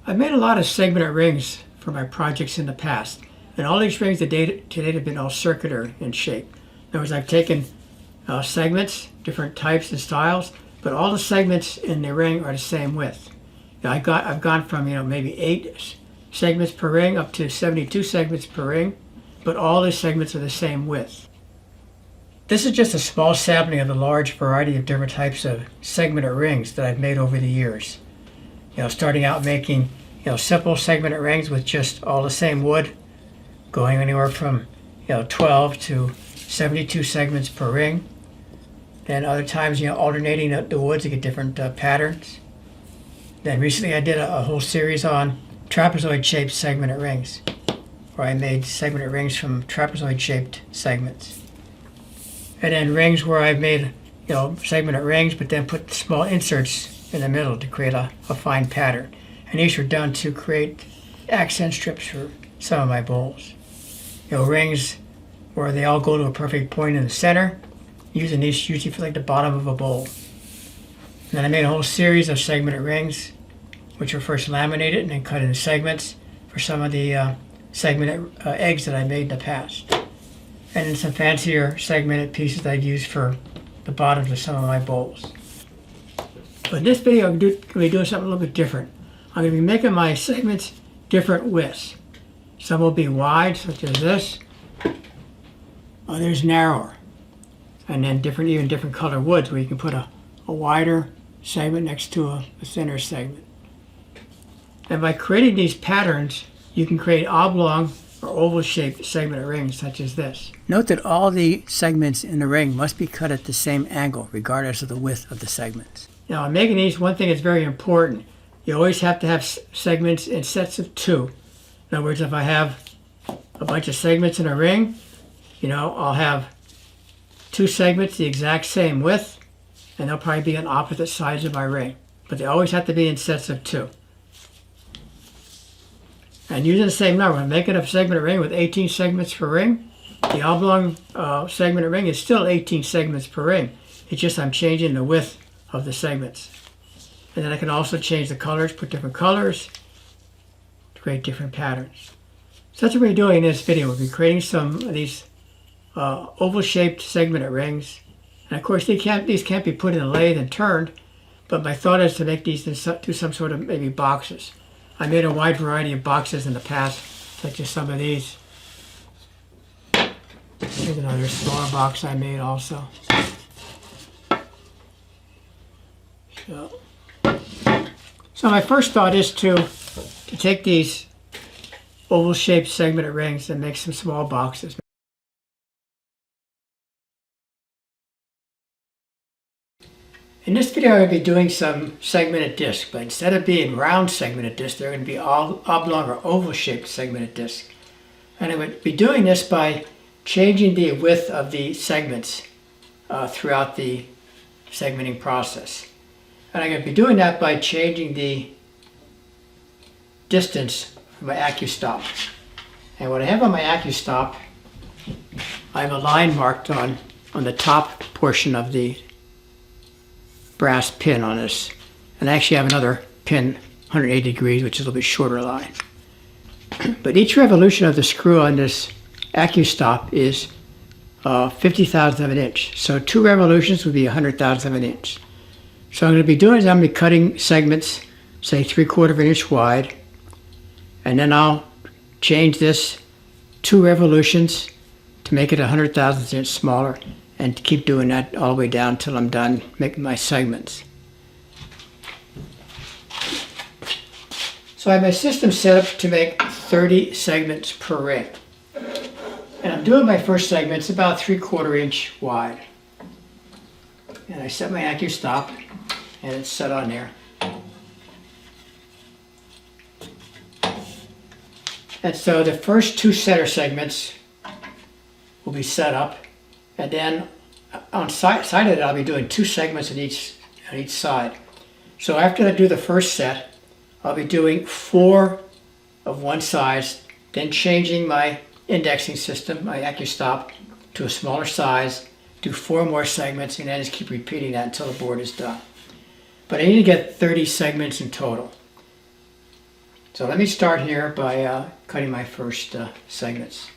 I've made a lot of segmented rings for my projects in the past, and all these rings to date have been all circular in shape. In other words, I've taken segments, different types and styles, but all the segments in the ring are the same width. I've gone from maybe 8 segments per ring up to 72 segments per ring, but all the segments are the same width. This is just a small sampling of the large variety of different types of segmented rings that I've made over the years. Starting out making simple segmented rings with just all the same wood, going anywhere from 12 to 72 segments per ring. Then other times alternating the woods to get different patterns. Then recently I did a whole series on trapezoid shaped segmented rings, where I made segmented rings from trapezoid shaped segments. And then rings where I've made segmented rings but then put small inserts in the middle to create a fine pattern. And these were done to create accent strips for some of my bowls. Rings where they all go to a perfect point in the center, using these usually for like the bottom of a bowl. And then I made a whole series of segmented rings, which were first laminated and then cut into segments for some of the segmented eggs that I made in the past. And then some fancier segmented pieces that I've used for the bottoms of some of my bowls. But in this video, I'm going to be doing something a little bit different. I'm going to be making my segments different widths. Some will be wide, such as this. Others narrower. And then even different color woods, where you can put a wider segment next to a thinner segment. And by creating these patterns, you can create oblong or oval-shaped segmented rings such as this. Note that all the segments in the ring must be cut at the same angle, regardless of the width of the segments. Now, in making these, one thing that's very important, you always have to have segments in sets of 2. In other words, if I have a bunch of segments in a ring, I'll have 2 segments the exact same width, and they'll probably be on opposite sides of my ring. But they always have to be in sets of 2. And using the same number, I'm making a segmented ring with 18 segments per ring. The oblong segmented ring is still 18 segments per ring. It's just I'm changing the width of the segments. And then I can also change the colors, put different colors to create different patterns. So that's what we're doing in this video. We'll be creating some of these oval-shaped segmented rings. And of course, these can't be put in a lathe and turned, but my thought is to make these into some sort of maybe boxes. I made a wide variety of boxes in the past, such as some of these. Here's another smaller box I made also. So my first thought is to take these oval-shaped segmented rings and make some small boxes. In this video, I'm going to be doing some segmented discs, but instead of being round segmented discs, they're going to be all oblong or oval-shaped segmented discs. And I would be doing this by changing the width of the segments throughout the segmenting process. And I'm going to be doing that by changing the distance of my Accu-Stop. And what I have on my Accu-Stop, I have a line marked on the top portion of the brass pin on this, and I actually have another pin 180 degrees, which is a little bit shorter line. But each revolution of the screw on this Accu-Stop is 50 thousandths of an inch. So 2 revolutions would be 100 thousandths of an inch. So I'm going to be doing is I'm going to be cutting segments, say 3/4 of an inch wide, and then I'll change this 2 revolutions to make it 100 thousandths inch smaller, and keep doing that all the way down until I'm done making my segments. So I have my system set up to make 30 segments per ring. And I'm doing my first segment, it's about 3/4 inch wide. And I set my Accu-Stop, and it's set on there. And so the first 2 center segments will be set up. And then on side of it, I'll be doing 2 segments on each side. So after I do the first set, I'll be doing 4 of one size, then changing my indexing system, my Accu-Stop, to a smaller size, do 4 more segments, and then just keep repeating that until the board is done. But I need to get 30 segments in total. So let me start here by cutting my first segments.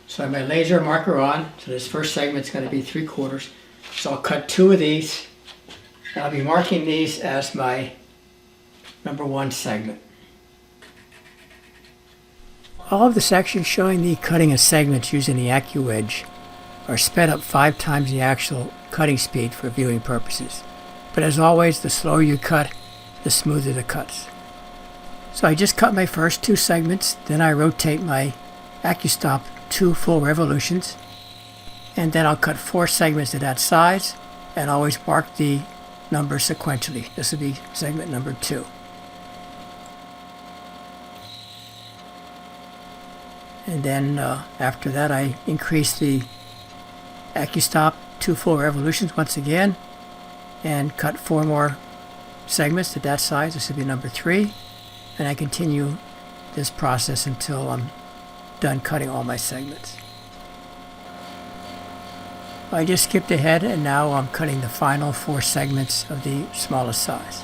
So I have my laser marker on, so this first segment's going to be 3/4. So I'll cut 2 of these, and I'll be marking these as my number 1 segment. All of the sections showing the cutting of segments using the Accu-Wedge are sped up 5 times the actual cutting speed for viewing purposes. But as always, the slower you cut, the smoother the cuts. So I just cut my first 2 segments, then I rotate my Accu-Stop 2 full revolutions, and then I'll cut 4 segments of that size, and always mark the numbers sequentially. This will be segment number 2. And then after that, I increase the Accu-Stop 2 full revolutions once again, and cut 4 more segments at that size. This will be number 3. And I continue this process until I'm done cutting all my segments. I just skipped ahead, and now I'm cutting the final 4 segments of the smallest size.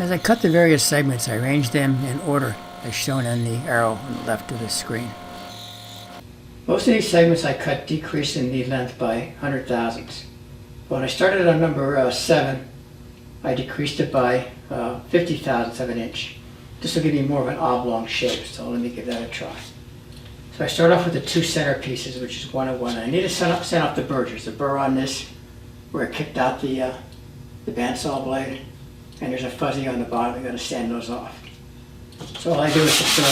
As I cut the various segments, I arrange them in order as shown in the arrow on the left of the screen. Most of these segments I cut decreasing the length by 100,000ths. When I started on number 7, I decreased it by 50,000ths of an inch. This will give me more of an oblong shape, so let me give that a try. So I start off with the 2 center pieces, which is 1 and 1. And I need to sand off the burrs. There's a burr on this where it kicked out the bandsaw blade, and there's a fuzzy on the bottom. I've got to sand those off. So all I do is just a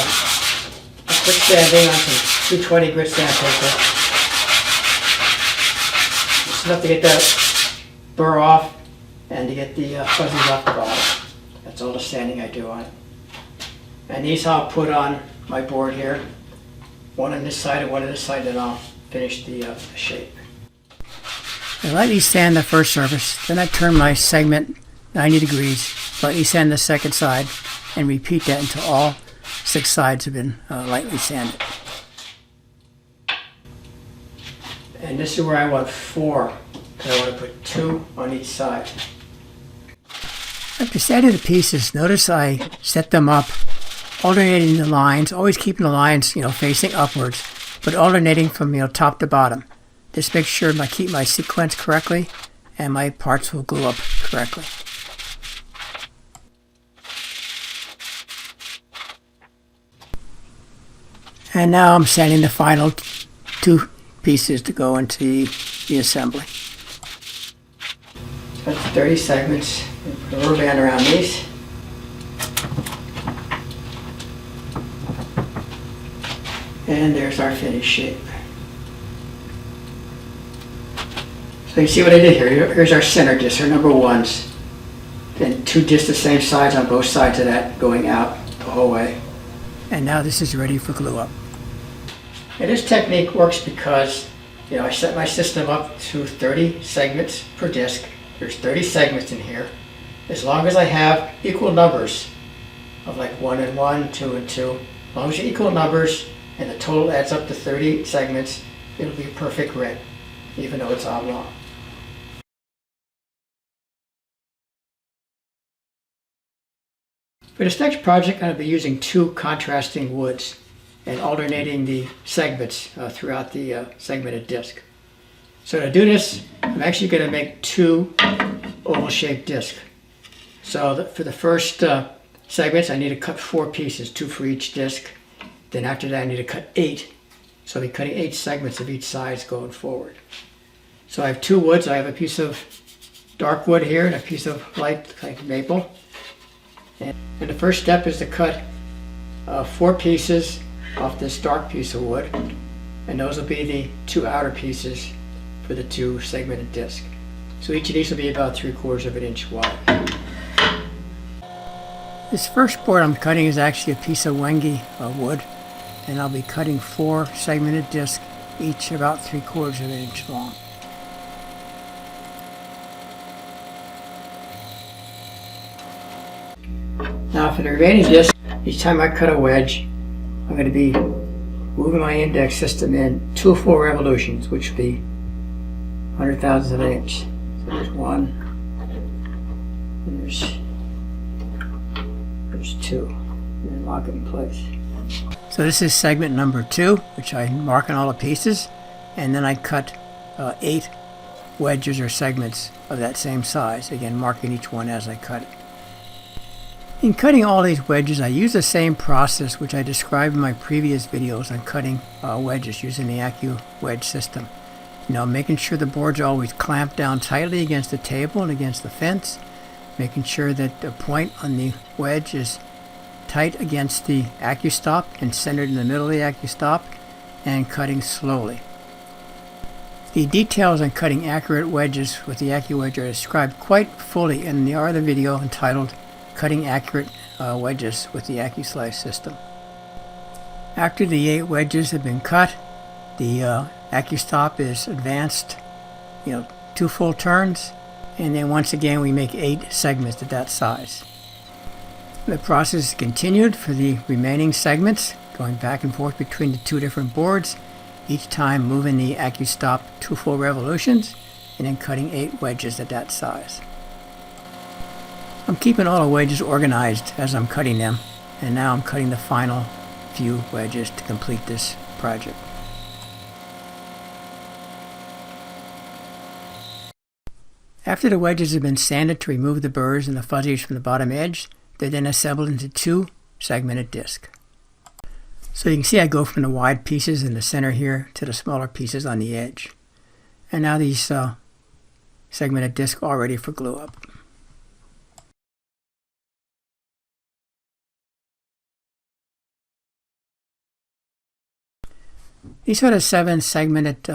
quick sanding on some 220 grit sandpaper. Just enough to get that burr off and to get the fuzzies off the bottom. That's all the sanding I do on it. And these I'll put on my board here, one on this side and one on this side, then I'll finish the shape. I lightly sand the first surface, then I turn my segment 90 degrees, lightly sand the second side, and repeat that until all 6 sides have been lightly sanded. And this is where I want 4, because I want to put 2 on each side. After sanding the pieces, notice I set them up alternating the lines, always keeping the lines, facing upwards, but alternating from, top to bottom. This makes sure I keep my sequence correctly and my parts will glue up correctly. And now I'm sanding the final 2 pieces to go into the assembly. That's 30 segments. Put a rubber band around these. And there's our finished shape. So you see what I did here. Here's our center disc, our number 1s. Then 2 discs the same size on both sides of that going out the whole way. And now this is ready for glue up. And this technique works because I set my system up to 30 segments per disc. There's 30 segments in here. As long as I have equal numbers of like 1 and 1, 2 and 2, as long as you equal numbers and the total adds up to 30 segments, it'll be a perfect ring, even though it's oblong. For this next project, I'm going to be using 2 contrasting woods and alternating the segments throughout the segmented disc. So to do this, I'm actually going to make 2 oval-shaped discs. So for the first segments, I need to cut 4 pieces, 2 for each disc. Then after that, I need to cut 8. So I'll be cutting 8 segments of each size going forward. So I have 2 woods. I have a piece of dark wood here and a piece of light like maple. And the first step is to cut 4 pieces off this dark piece of wood. And those will be the 2 outer pieces for the 2 segmented discs. So each of these will be about 3/4 of an inch wide. This first board I'm cutting is actually a piece of Wenge wood, and I'll be cutting 4 segmented discs, each about 3/4 of an inch long. Now for the remaining discs, each time I cut a wedge, I'm going to be moving my index system in 2 full revolutions, which will be 100,000ths of an inch. So there's 1, and there's 2. lock it in place. So this is segment number 2, which I mark on all the pieces, and then I cut 8 wedges or segments of that same size, again marking each one as I cut it. In cutting all these wedges, I use the same process which I described in my previous videos on cutting wedges using the Accu-Wedge system. You know, making sure the boards are always clamped down tightly against the table and against the fence, making sure that the point on the wedge is tight against the Accu-Stop and centered in the middle of the Accu-Stop, and cutting slowly. The details on cutting accurate wedges with the Accu-Wedge are described quite fully in the other video entitled Cutting Accurate Wedges with the Accu-Slice system. After the 8 wedges have been cut, the Accu-Stop is advanced 2 full turns, and then once again we make 8 segments at that size. The process is continued for the remaining segments, going back and forth between the 2 different boards, each time moving the Accu-Stop 2 full revolutions, and then cutting 8 wedges at that size. I'm keeping all the wedges organized as I'm cutting them, and now I'm cutting the final few wedges to complete this project. After the wedges have been sanded to remove the burrs and the fuzzies from the bottom edge, they're then assembled into 2 segmented discs. So you can see I go from the wide pieces in the center here to the smaller pieces on the edge. And now these segmented discs are ready for glue up. These are the 7 segmented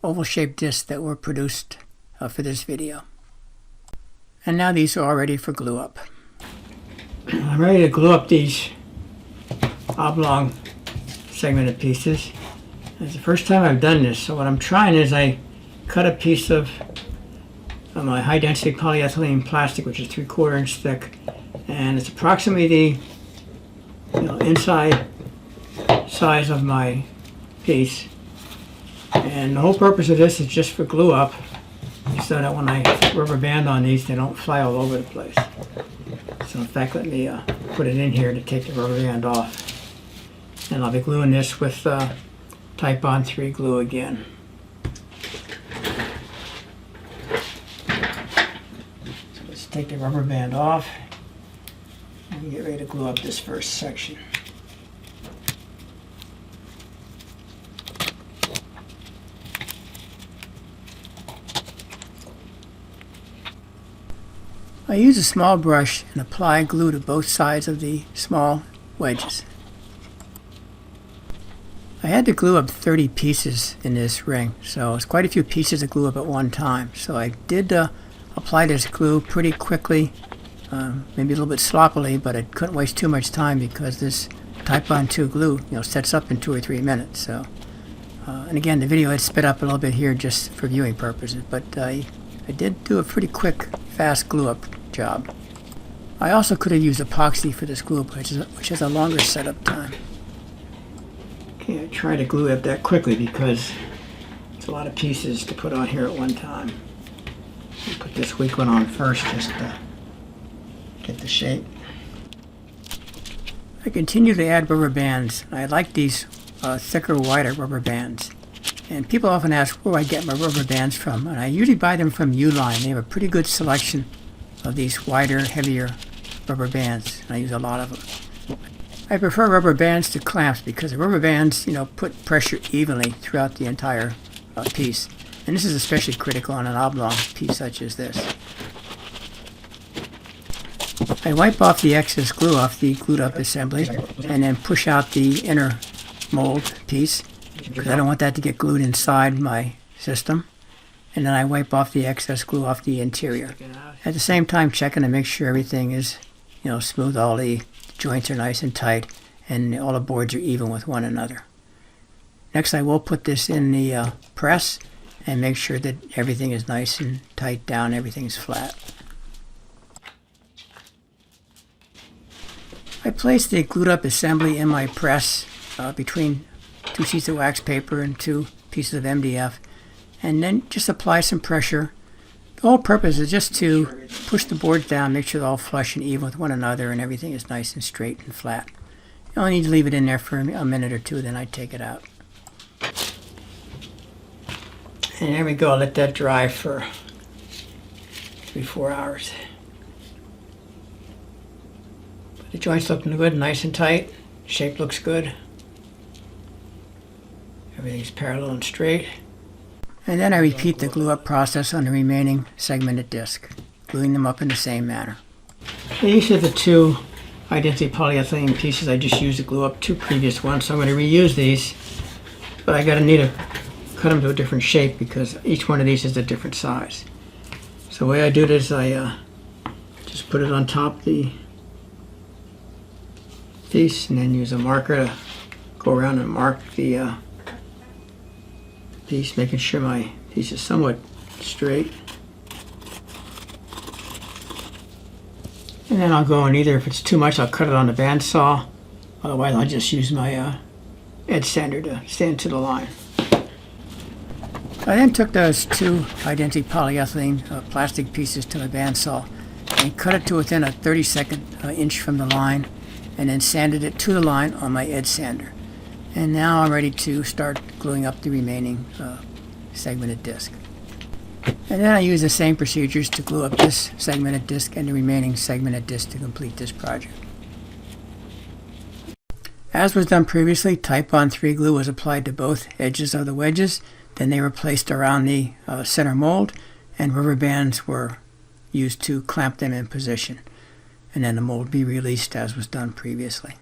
oval-shaped discs that were produced for this video. And now these are all ready for glue up. I'm ready to glue up these oblong segmented pieces. It's the first time I've done this, so what I'm trying is I cut a piece of my high-density polyethylene plastic, which is 3/4 inch thick, and it's approximately the inside size of my piece. And the whole purpose of this is just for glue up, so that when I rubber band on these, they don't fly all over the place. So in fact, let me put it in here to take the rubber band off. And I'll be gluing this with Type-On 3 glue again. So let's take the rubber band off and get ready to glue up this first section. I use a small brush and apply glue to both sides of the small wedges. I had to glue up 30 pieces in this ring, so it's quite a few pieces to glue up at one time. So I did apply this glue pretty quickly, maybe a little bit sloppily, but I couldn't waste too much time because this Type-On 2 glue sets up in 2 or 3 minutes. So, and again, the video had sped up a little bit here just for viewing purposes, but I did do a pretty quick, fast glue up job. I also could have used epoxy for this glue, which has a longer setup time. Okay, I try to glue up that quickly because it's a lot of pieces to put on here at one time. I'll put this weak one on first just to get the shape. I continue to add rubber bands. I like these thicker, wider rubber bands. And people often ask where I get my rubber bands from, and I usually buy them from Uline. They have a pretty good selection of these wider, heavier rubber bands, and I use a lot of them. I prefer rubber bands to clamps because the rubber bands, put pressure evenly throughout the entire piece. And this is especially critical on an oblong piece such as this. I wipe off the excess glue off the glued up assembly and then push out the inner mold piece because I don't want that to get glued inside my system. And then I wipe off the excess glue off the interior. At the same time, checking to make sure everything is smooth, all the joints are nice and tight, and all the boards are even with one another. Next, I will put this in the press and make sure that everything is nice and tight down, everything's flat. I place the glued up assembly in my press between 2 sheets of wax paper and 2 pieces of MDF, and then just apply some pressure. The whole purpose is just to push the boards down, make sure they're all flush and even with one another and everything is nice and straight and flat. You only need to leave it in there for a minute or two, then I take it out. And there we go, let that dry for 3-4 hours. The joint's looking good, nice and tight. Shape looks good. Everything's parallel and straight. And then I repeat the glue up process on the remaining segmented disc, gluing them up in the same manner. These are the two identity polyethylene pieces I just used to glue up 2 previous ones, so I'm going to reuse these, but I need to cut them to a different shape because each one of these is a different size. So the way I do this, I just put it on top of the piece and then use a marker to go around and mark the piece, making sure my piece is somewhat straight. And then I'll go in either, if it's too much, I'll cut it on the bandsaw. Otherwise, I'll just use my edge sander to stand to the line. I then took those 2 identity polyethylene plastic pieces to my bandsaw and cut it to within a 32nd inch from the line, and then sanded it to the line on my edge sander. And now I'm ready to start gluing up the remaining segmented disc. And then I use the same procedures to glue up this segmented disc and the remaining segmented disc to complete this project. As was done previously, Type-On 3 glue was applied to both edges of the wedges. Then they were placed around the center mold, and rubber bands were used to clamp them in position. And then the mold be released as was done previously.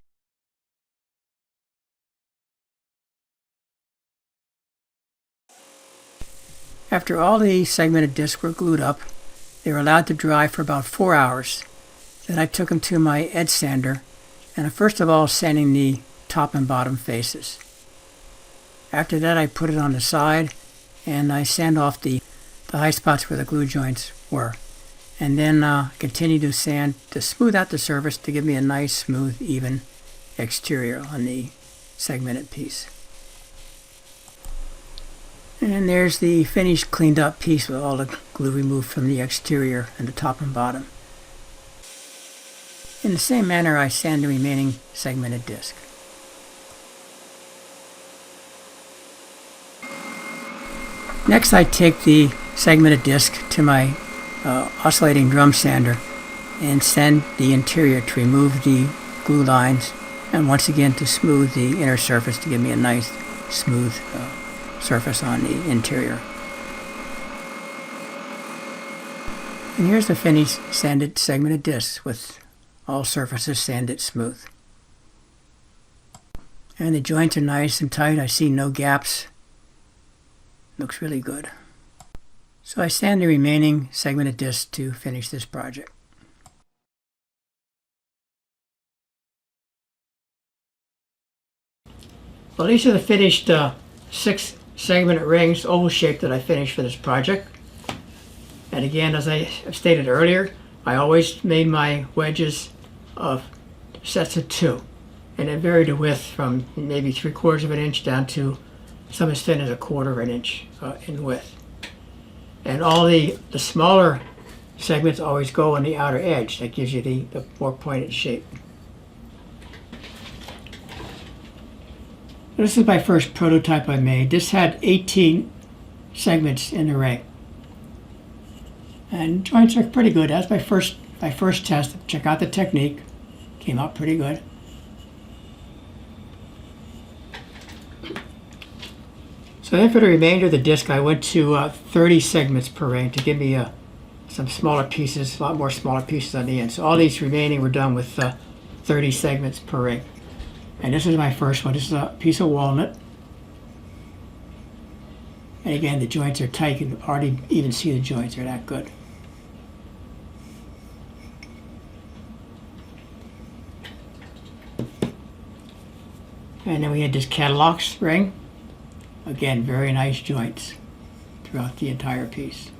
After all the segmented discs were glued up, they were allowed to dry for about 4 hours. Then I took them to my edge sander, and first of all sanding the top and bottom faces. After that, I put it on the side and I sand off the high spots where the glue joints were. And then continue to sand to smooth out the surface to give me a nice, smooth, even exterior on the segmented piece. And there's the finished, cleaned up piece with all the glue removed from the exterior and the top and bottom. In the same manner, I sand the remaining segmented disc. Next, I take the segmented disc to my oscillating drum sander and sand the interior to remove the glue lines, and once again to smooth the inner surface to give me a nice, smooth surface on the interior. And here's the finished sanded segmented disc with all surfaces sanded smooth. And the joints are nice and tight. I see no gaps. Looks really good. So I sand the remaining segmented disc to finish this project. Well, these are the finished 6 segmented rings, oval shape, that I finished for this project. And again, as I stated earlier, I always made my wedges of sets of 2, and it varied the width from maybe 3/4 of an inch down to some as thin as 1/4 of an inch in width. And all the smaller segments always go on the outer edge. That gives you the more pointed shape. This is my first prototype I made. This had 18 segments in the ring. And joints are pretty good. That's my first test. Check out the technique. Came out pretty good. So then for the remainder of the disc, I went to 30 segments per ring to give me some smaller pieces, a lot more smaller pieces on the end. So all these remaining were done with 30 segments per ring. And this is my first one. This is a piece of walnut. And again, the joints are tight. You can hardly even see the joints. They're that good. And then we had this Cadillacs ring. Again, very nice joints throughout the entire piece.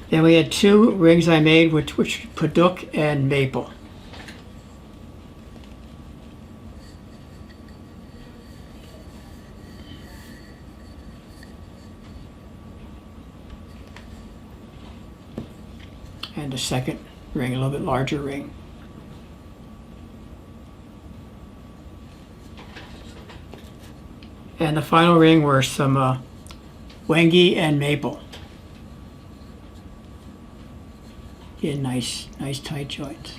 Then we had 2 rings I made, which Padauk and Maple. And the second ring, a little bit larger ring. And the final ring were some Wenge and maple. Get nice tight joints.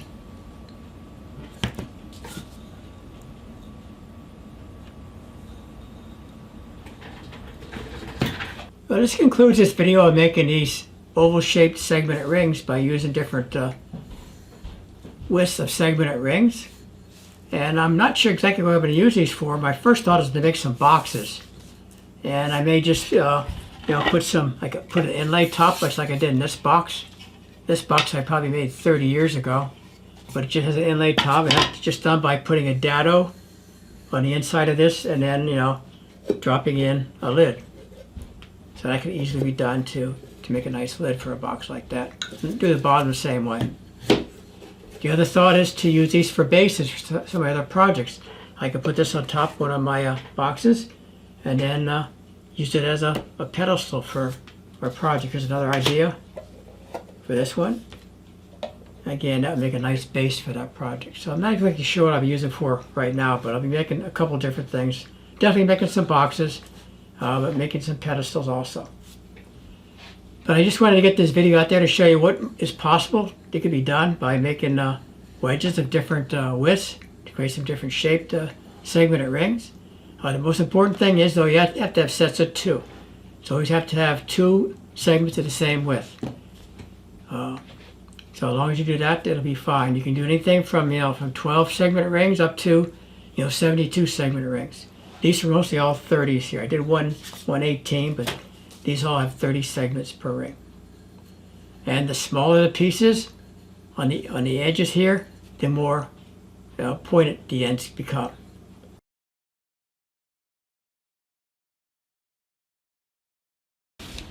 Well, this concludes this video of making these oval-shaped segmented rings by using different widths of segmented rings. And I'm not sure exactly what I'm going to use these for. My first thought is to make some boxes. And I may just, put an inlay top, just like I did in this box. This box I probably made 30 years ago. But it just has an inlay top, and that's just done by putting a dado on the inside of this and then, dropping in a lid. So that can easily be done to make a nice lid for a box like that. And do the bottom the same way. The other thought is to use these for bases for some of my other projects. I could put this on top of one of my boxes and then use it as a pedestal for our project. Here's another idea for this one. Again, that would make a nice base for that project. So I'm not exactly sure what I'll be using for right now, but I'll be making a couple different things. Definitely making some boxes. But making some pedestals also. But I just wanted to get this video out there to show you what is possible that could be done by making wedges of different widths to create some different shaped segmented rings. The most important thing is, though, you have to have sets of two. So always have to have two segments of the same width. So as long as you do that, it'll be fine. You can do anything from 12 segmented rings up to 72 segmented rings. These are mostly all 30s here. I did one 18, but these all have 30 segments per ring. And the smaller the pieces on the edges here, the more pointed the ends become.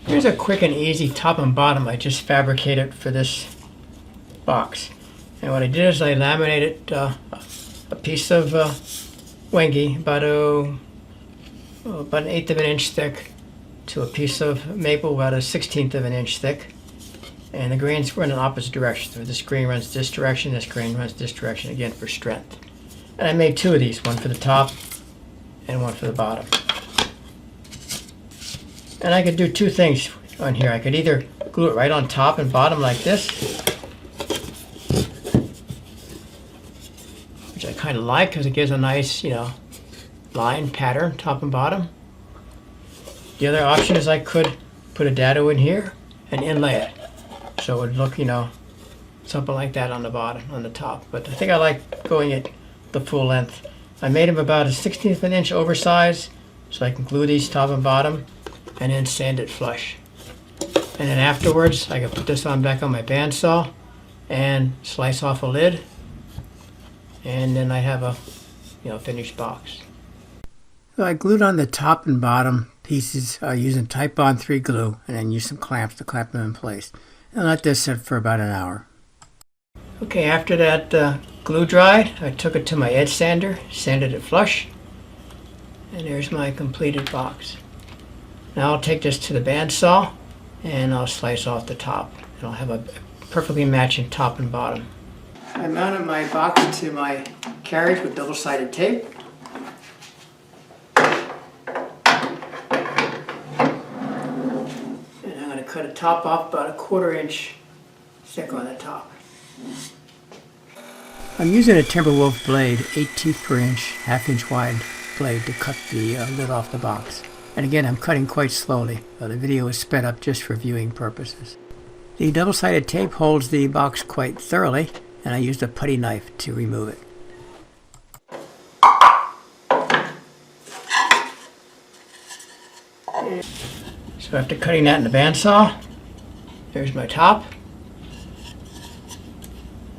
Here's a quick and easy top and bottom I just fabricated for this box. And what I did is I laminated a piece of Wenge, about an 1/8 of an inch thick, to a piece of maple about a 1/16 of an inch thick, and the grains run in opposite directions. So this grain runs this direction, this grain runs this direction, again for strength. And I made two of these, one for the top and one for the bottom. And I could do two things on here. I could either glue it right on top and bottom like this, which I kind of like because it gives a nice, line pattern, top and bottom. The other option is I could put a dado in here and inlay it. So it would look, something like that on the bottom, on the top. But I think I like going it the full length. I made them about a 1/16 of an inch oversized, so I can glue these top and bottom and then sand it flush. And then afterwards, I can put this on back on my bandsaw and slice off a lid. And then I have a finished box. So I glued on the top and bottom pieces using Titebond 3 glue, and then use some clamps to clamp them in place. And let this sit for about an hour. Okay, after that glue dried, I took it to my edge sander, sanded it flush, and there's my completed box. Now I'll take this to the bandsaw and I'll slice off the top. And I'll have a perfectly matching top and bottom. I mounted my box into my carriage with double-sided tape. And I'm going to cut a top off about a 1/4 inch thick on the top. I'm using a Timberwolf blade, 8/10 per inch, 1/2 inch wide blade to cut the lid off the box. And again, I'm cutting quite slowly. The video is sped up just for viewing purposes. The double-sided tape holds the box quite thoroughly, and I used a putty knife to remove it. So after cutting that in the bandsaw, there's my top,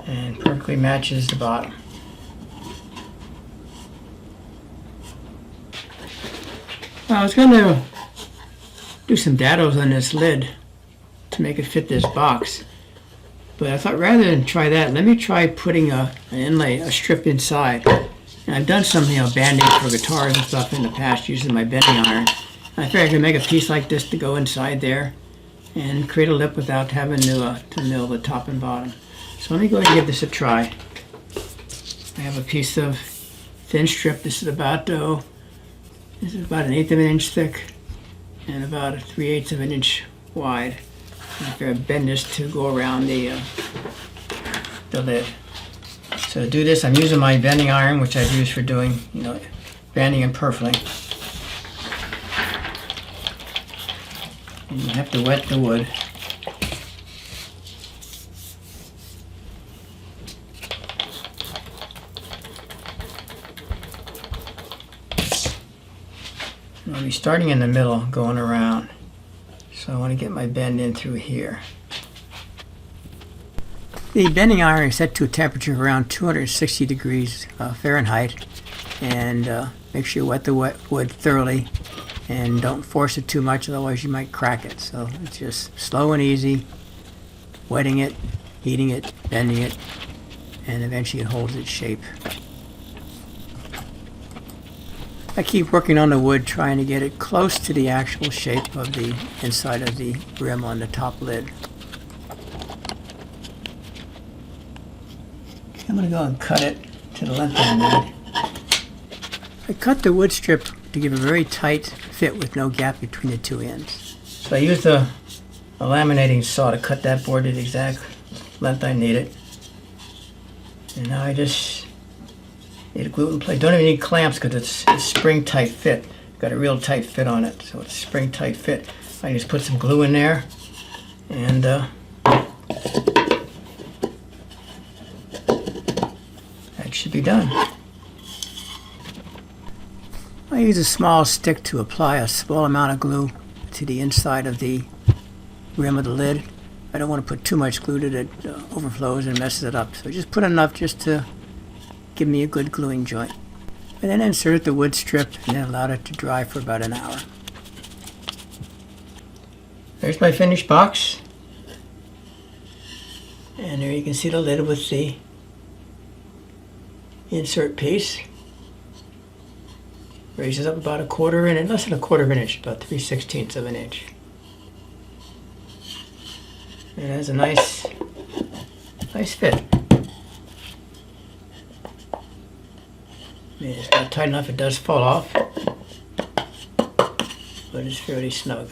and perfectly matches the bottom. I was going to do some dados on this lid to make it fit this box, but I thought rather than try that, let me try putting an inlay, a strip inside. And I've done some banding for guitars and stuff in the past using my bending iron. I figured I could make a piece like this to go inside there and create a lip without having to mill the top and bottom. So let me go ahead and give this a try. I have a piece of thin strip. This is about an 1/8 of an inch thick and about 3/8 of an inch wide. I'm going to bend this to go around the lid. So to do this, I'm using my bending iron, which I've used for doing, banding and purfling. And you have to wet the wood. I'll be starting in the middle, going around. So I want to get my bend in through here. The bending iron is set to a temperature of around 260 degrees Fahrenheit, and make sure you wet the wood thoroughly and don't force it too much, otherwise you might crack it. So it's just slow and easy, wetting it, heating it, bending it, and eventually it holds its shape. I keep working on the wood, trying to get it close to the actual shape of the inside of the rim on the top lid. I'm going to go and cut it to the length I need. I cut the wood strip to give a very tight fit with no gap between the two ends. So I used a laminating saw to cut that board to the exact length I needed. And now I just need a glue in place. Don't even need clamps because it's spring tight fit. Got a real tight fit on it, so it's spring tight fit. I just put some glue in there and that should be done. I use a small stick to apply a small amount of glue to the inside of the rim of the lid. I don't want to put too much glue that it overflows and messes it up. So just put enough just to give me a good gluing joint. And then insert the wood strip and then allow it to dry for about an hour. There's my finished box. And there you can see the lid with the insert piece. Raises up about less than a quarter of an inch, about 3/16 of an inch. And it has a nice fit. It's not tight enough, it does fall off, but it's fairly snug.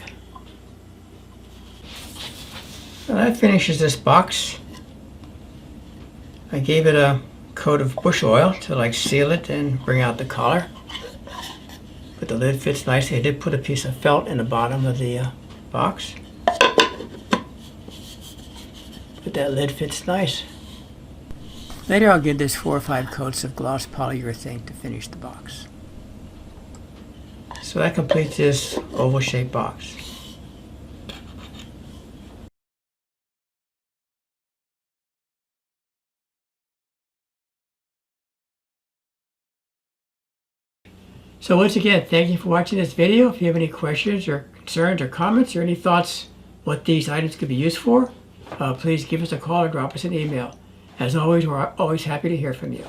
Well, that finishes this box. I gave it a coat of bush oil to seal it and bring out the collar. But the lid fits nicely. I did put a piece of felt in the bottom of the box. But that lid fits nice. Later I'll give this 4 or 5 coats of gloss polyurethane to finish the box. So that completes this oval shaped box. So once again, thank you for watching this video. If you have any questions or concerns or comments or any thoughts what these items could be used for, please give us a call or drop us an email. As always, we're always happy to hear from you.